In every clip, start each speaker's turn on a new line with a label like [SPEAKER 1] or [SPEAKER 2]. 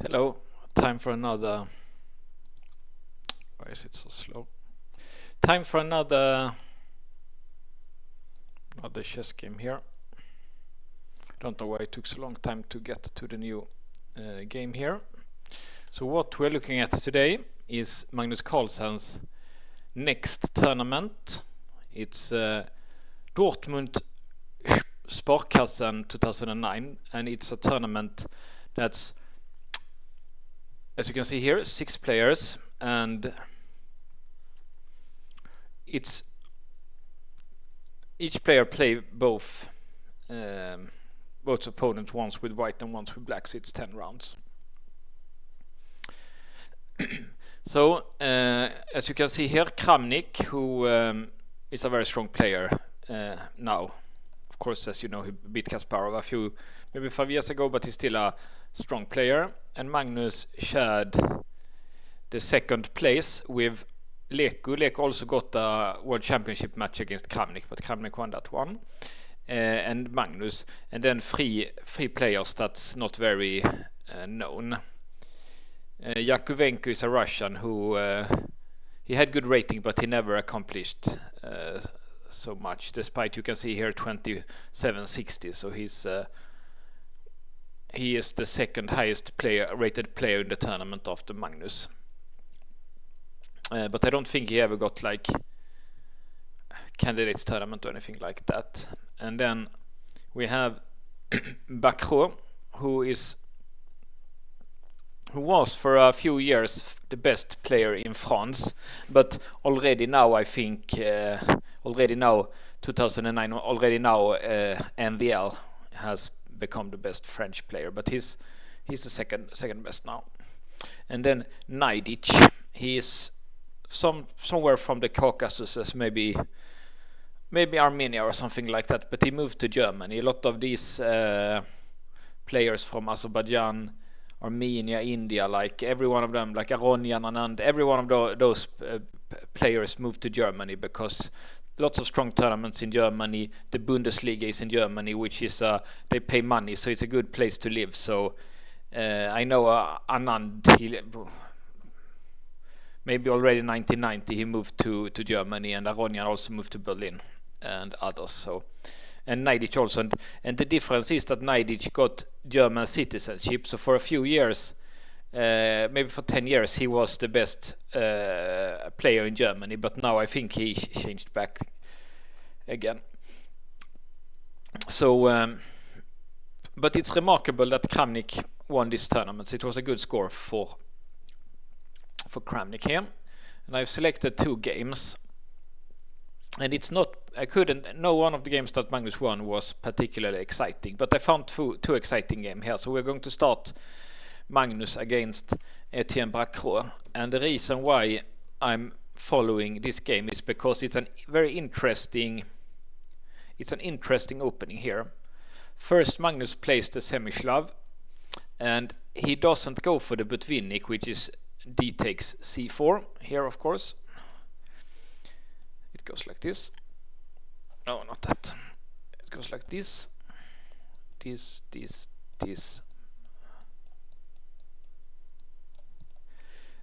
[SPEAKER 1] Hello, time for another. Why is it so slow? Time for another chess game here. Don't know why it took so long time to get to the new game here. So what we're looking at today is Magnus Carlsen's next tournament. It's Dortmund Sparkassen 2009, and it's a tournament that's, as you can see here, 6 players, and it's each player play both opponents, once with white and once with black, so it's 10 rounds. So as you can see here, Kramnik, who is a very strong player now. Of course, as you know, he beat Kasparov maybe 5 years ago, but he's still a strong player. And Magnus shared the second place with Leku. Leku also got a World Championship match against Kramnik, but Kramnik won that one. And Magnus, and then three players that's not very known. Yakovenko is a Russian who he had good rating, but he never accomplished so much, despite, you can see here, 2760. So he is the second highest rated player in the tournament after Magnus. But I don't think he ever got like candidates tournament or anything like that. And then we have Bacrot, who was for a few years the best player in France, but already now, I think, 2009, MVL has become the best French player, but he's the second best now. And then Naidic, he's somewhere from the Caucasus, maybe Armenia or something like that, but he moved to Germany. A lot of these players from Azerbaijan, Armenia, India, like every one of them, like Aronian, Anand, every one of those players moved to Germany because lots of strong tournaments in Germany. The Bundesliga is in Germany, which is they pay money, so it's a good place to live. So I know Anand, maybe already in 1990 he moved to Germany, and Aronian also moved to Berlin, and others. So, and Naidic also, and the difference is that Naidic got German citizenship. So for a few years, maybe for 10 years, he was the best player in Germany, but now I think he changed back again. So, but it's remarkable that Kramnik won this tournament. So it was a good score for Kramnik here. And I've selected 2 games. And it's not, no one of the games that Magnus won was particularly exciting, but I found two exciting games here. So we're going to start Magnus against Etienne Bacrot. And the reason why I'm following this game is because it's an interesting opening here. First, Magnus plays the semi-Slav, and he doesn't go for the Butvinnik, which is d takes c4 here, of course. It goes like this. No, not that. It goes like this. This.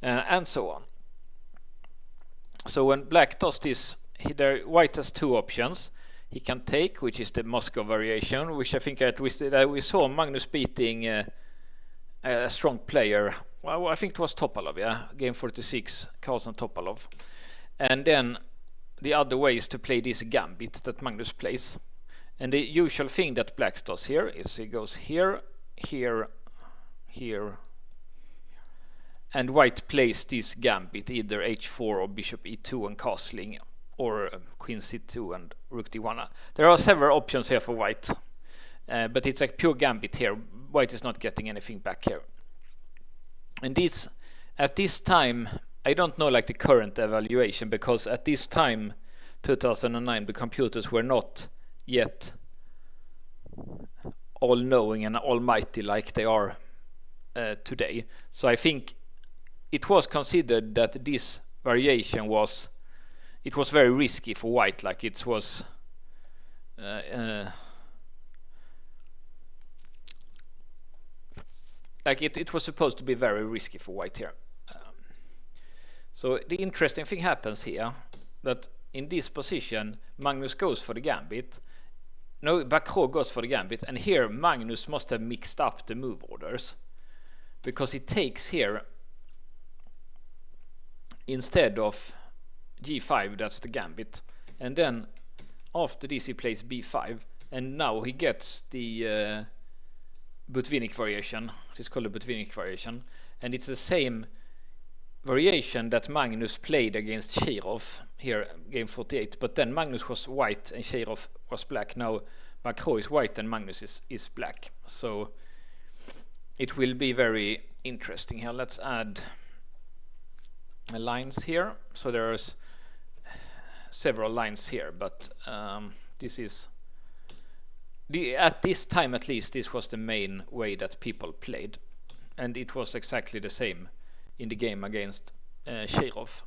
[SPEAKER 1] And so on. So when black does this, white has 2 options. He can take, which is the Moscow variation, which I think we saw Magnus beating a strong player. Well, I think it was Topalov, yeah, game 46, Carlsen Topalov. And then the other way is to play this gambit that Magnus plays. And the usual thing that black does here is he goes here, here, here, and white plays this gambit, either h4 or bishop e2 and castling, or queen c2 and rook d1. There are several options here for white, but it's a pure gambit here. White is not getting anything back here. And at this time, I don't know like the current evaluation, because at this time, 2009, the computers were not yet all-knowing and almighty like they are today. So I think it was considered that this variation was very risky for white, like it was like it was supposed to be very risky for white here. So the interesting thing happens here, that in this position Magnus goes for the gambit. No, Bacrot goes for the gambit, and here Magnus must have mixed up the move orders, because he takes here instead of g5, that's the gambit, and then after this he plays b5, and now he gets the Botvinnik variation. It's called the Botvinnik variation, and it's the same variation that Magnus played against Shirov here, game 48, but then Magnus was white and Shirov was black. Now Bacrot is white and Magnus is black, so it will be very interesting here. Let's add lines here. So there's several lines here, but this is at this time, at least, this was the main way that people played, and it was exactly the same in the game against Shirov.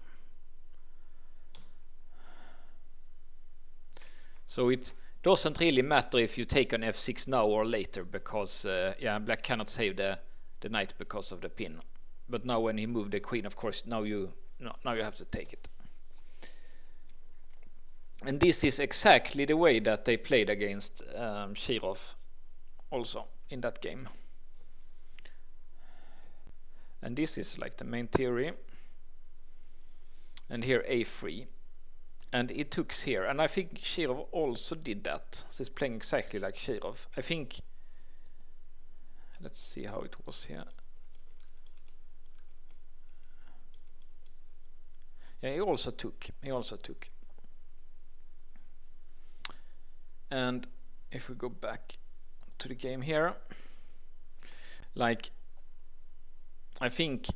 [SPEAKER 1] So it doesn't really matter if you take an f6 now or later, because yeah, black cannot save the knight because of the pin. But now when he moved the queen, of course, now you have to take it. And this is exactly the way that they played against Shirov also in that game. And this is like the main theory. And here a3. And it took here. And I think Shirov also did that. So he's playing exactly like Shirov. I think... Let's see how it was here. Yeah, he also took. And if we go back to the game here, like, I think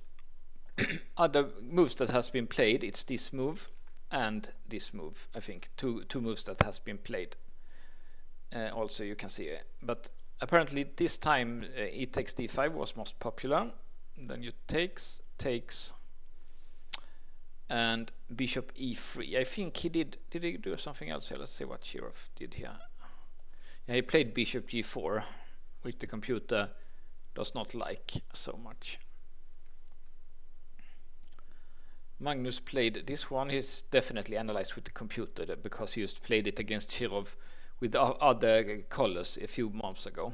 [SPEAKER 1] other moves that has been played, it's this move and this move. I think two moves that has been played. Also you can see it. But apparently this time e takes d5 was most popular. Then you takes, and bishop e3. I think he did he do something else here? Let's see what Shirov did here. Yeah, he played bishop g4, which the computer does not like so much. Magnus played this one. He's definitely analyzed with the computer because he just played it against Shirov with other colors a few months ago.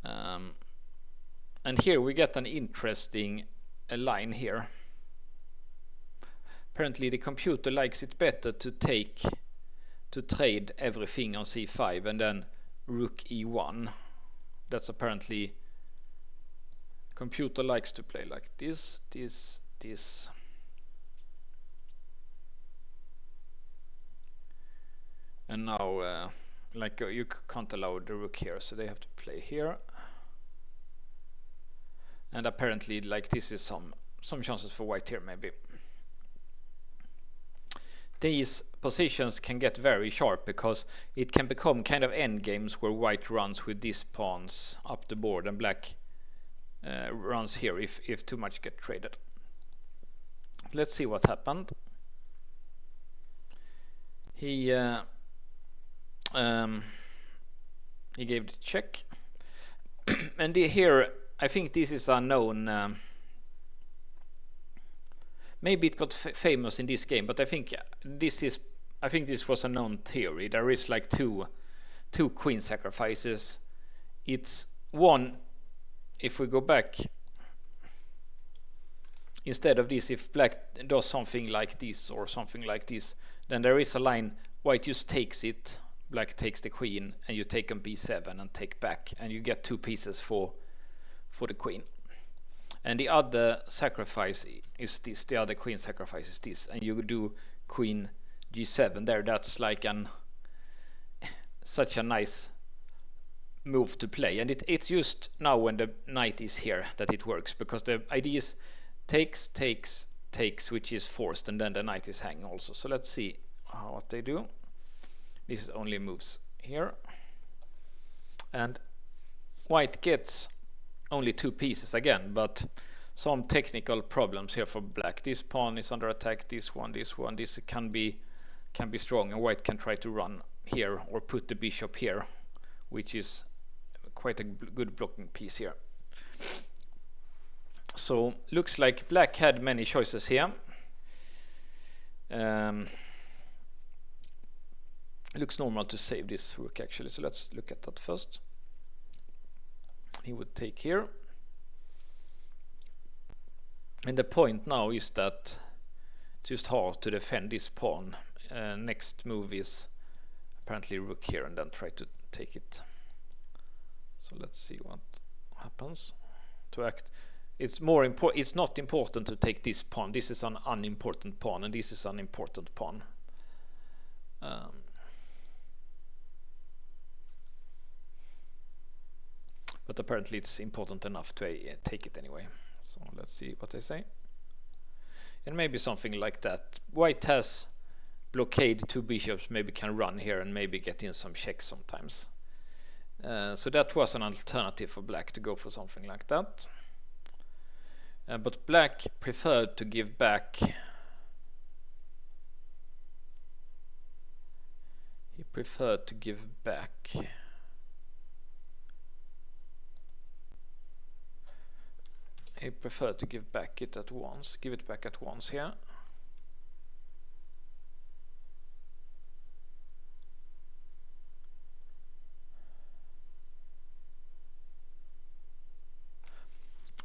[SPEAKER 1] And here we get an interesting line here. Apparently the computer likes it better to trade everything on c5 and then rook e1. That's apparently computer likes to play like this. And now like you can't allow the rook here, so they have to play here. And apparently like this is some chances for white here maybe. These positions can get very sharp because it can become kind of endgames where white runs with these pawns up the board and black runs here if too much get traded. Let's see what happened. He gave the check. And here I think this is a known maybe it got famous in this game, but I think this was a known theory. There is like two queen sacrifices. It's one, if we go back, instead of this, if black does something like this or something like this, then there is a line, white just takes it, black takes the queen, and you take on b7 and take back, and you get two pieces for the queen. And the other sacrifice is this, the other queen sacrifice is this, and you do queen g7 there. That's like such a nice move to play, and it's just now when the knight is here that it works, because the idea is takes, which is forced, and then the knight is hanging also. So let's see what they do. This is only moves here, and white gets only two pieces again, but some technical problems here for black. This pawn is under attack, this one, this can be strong, and white can try to run here or put the bishop here, which is quite a good blocking piece here. So looks like black had many choices here. Looks normal to save this rook actually, so let's look at that first. He would take here. And the point now is that it's just hard to defend this pawn. Next move is apparently rook here and then try to take it. So let's see what happens. To act, it's more important. It's not important to take this pawn. This is an unimportant pawn, and this is an important pawn. But apparently it's important enough to take it anyway. So let's see what they say. And maybe something like that. White has blockade 2 bishops, maybe can run here and maybe get in some checks sometimes. So that was an alternative for black to go for something like that. But black preferred to give back. He preferred to give back. He preferred to give back it at once. Give it back at once here.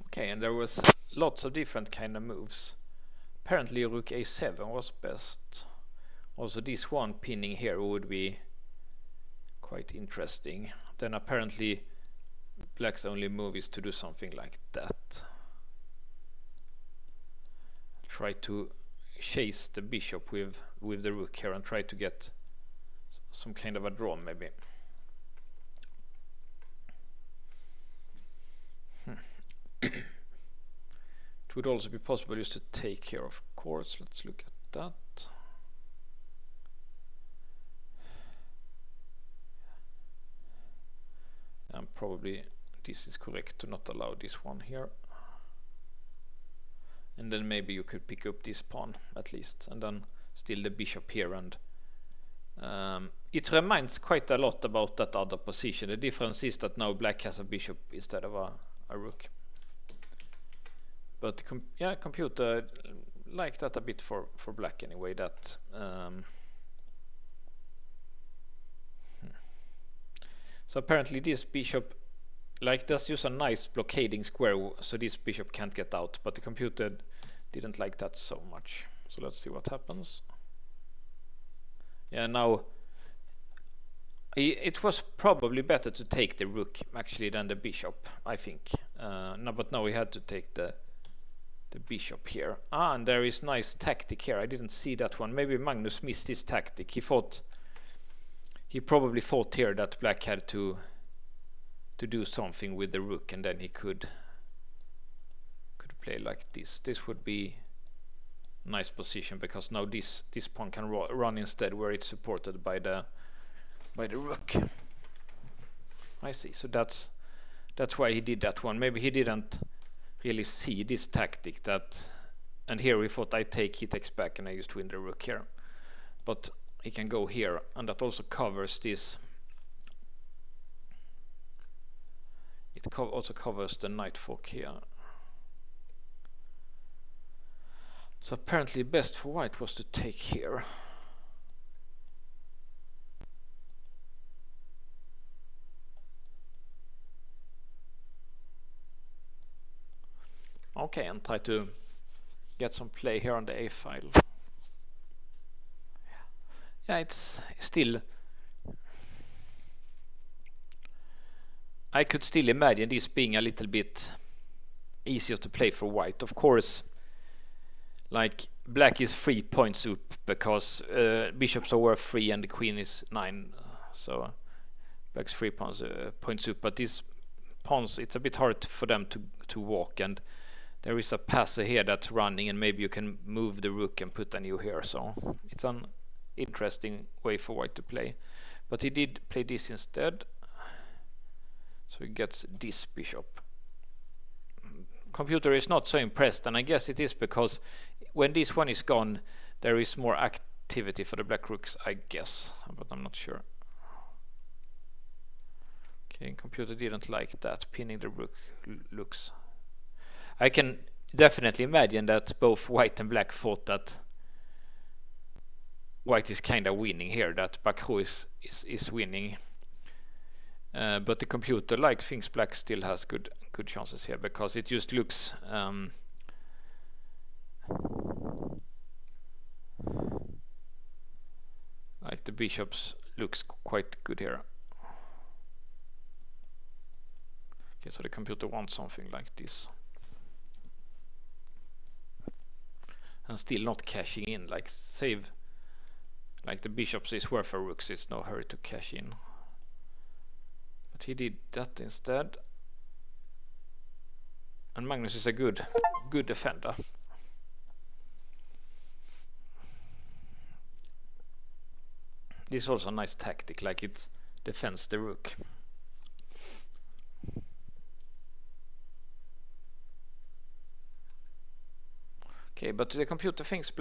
[SPEAKER 1] Okay, and there was lots of different kind of moves. Apparently rook a7 was best. Also this one pinning here would be quite interesting. Then apparently black's only move is to do something like that. Try to chase the bishop with the rook here and try to get some kind of a draw maybe. It would also be possible just to take here, of course. Let's look at that. And probably this is correct to not allow this one here. And then maybe you could pick up this pawn at least, and then still the bishop here. And it reminds quite a lot about that other position. The difference is that now black has a bishop instead of a rook. But yeah, computer like that a bit for black anyway. That so apparently this bishop, like that's just a nice blockading square, so this bishop can't get out, but the computer didn't like that so much. So let's see what happens. Yeah, now it was probably better to take the rook actually than the bishop, I think. No, but now we had to take the bishop here. And there is nice tactic here. I didn't see that one. Maybe Magnus missed his tactic. He probably thought here that black had to do something with the rook, and then he could play like this. This would be a nice position because now this pawn can run instead, where it's supported by the rook. I see. So that's why he did that one. Maybe he didn't really see this tactic that, and here we thought I take, he takes back, and I just win the rook here. But he can go here, and that also covers this. It also covers the knight fork here. So apparently best for white was to take here. Okay, and try to get some play here on the A file. Yeah, it's still, I could still imagine this being a little bit easier to play for white. Of course, like black is 3 points up because bishops are worth 3 and the queen is 9, so black's 3 points up. But these pawns, it's a bit hard for them to walk, and there is a passer here that's running, and maybe you can move the rook and put a new here. So it's an interesting way for white to play. But he did play this instead. So he gets this bishop. Computer is not so impressed, and I guess it is because when this one is gone, there is more activity for the black rooks, I guess, but I'm not sure. Okay, computer didn't like that. Pinning the rook looks. I can definitely imagine that both white and black thought that white is kind of winning here, that Bacrot is winning. But the computer thinks black still has good chances here, because it just looks like the bishops looks quite good here. Okay, so the computer wants something like this. And still not cashing in, save, the bishops is worth a rooks, it's no hurry to cash in. But he did that instead. And Magnus is a good defender. This is also a nice tactic, it defends the rook. Okay, but the computer thinks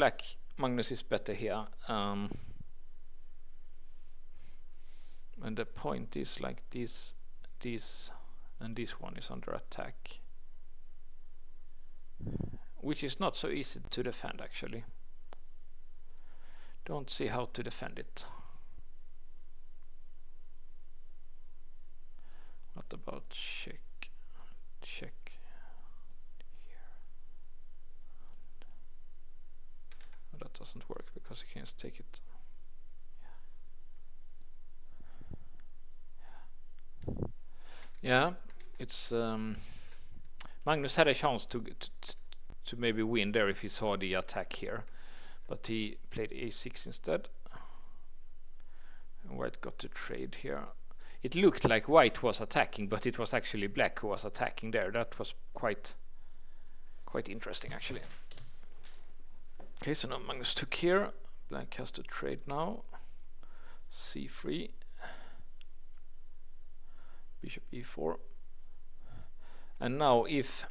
[SPEAKER 1] Magnus is better here. And the point is this, and this one is under attack. Which is not so easy to defend, actually. Don't see how to defend it. What about check? Check. That doesn't work because you can't take it. Yeah, it's Magnus had a chance to maybe win there if he saw the attack here, but he played a6 instead. And white got to trade here. It looked like white was attacking, but it was actually black who was attacking there. That was quite interesting, actually. Okay, so now Magnus took here. Black has to trade now. c3. Bishop e4. And now if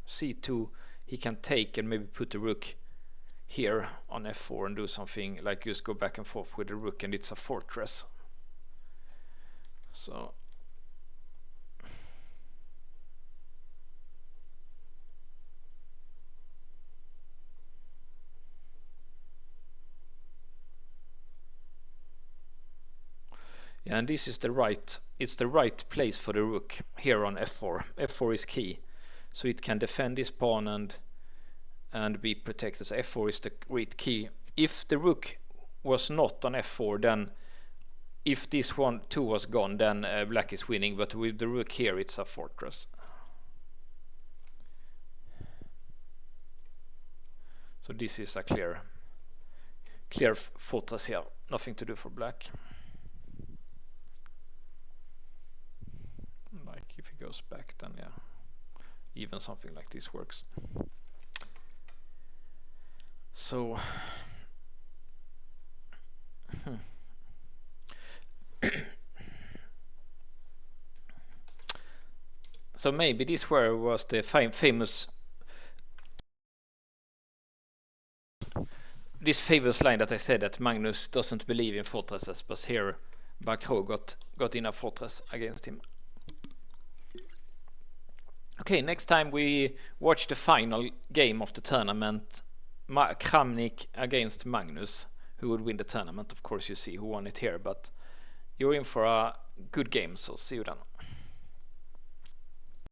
[SPEAKER 1] c2, he can take and maybe put the rook here on f4 and do something like just go back and forth with the rook, and it's a fortress. So yeah, and this is the right place for the rook here on f4. f4 is key, so it can defend this pawn and be protected. So f4 is the great key. If the rook was not on f4, then if this one too was gone, then black is winning. But with the rook here, it's a fortress. So this is a clear fortress here. Nothing to do for black. Like if he goes back, then yeah, even something like this works. So so maybe this was the famous line that I said, that Magnus doesn't believe in fortresses, but here Bacrot got in a fortress against him. Okay, next time we watch the final game of the tournament, Kramnik against Magnus. Who would win the tournament? Of course, you see who won it here, but you're in for a good game, so see you then.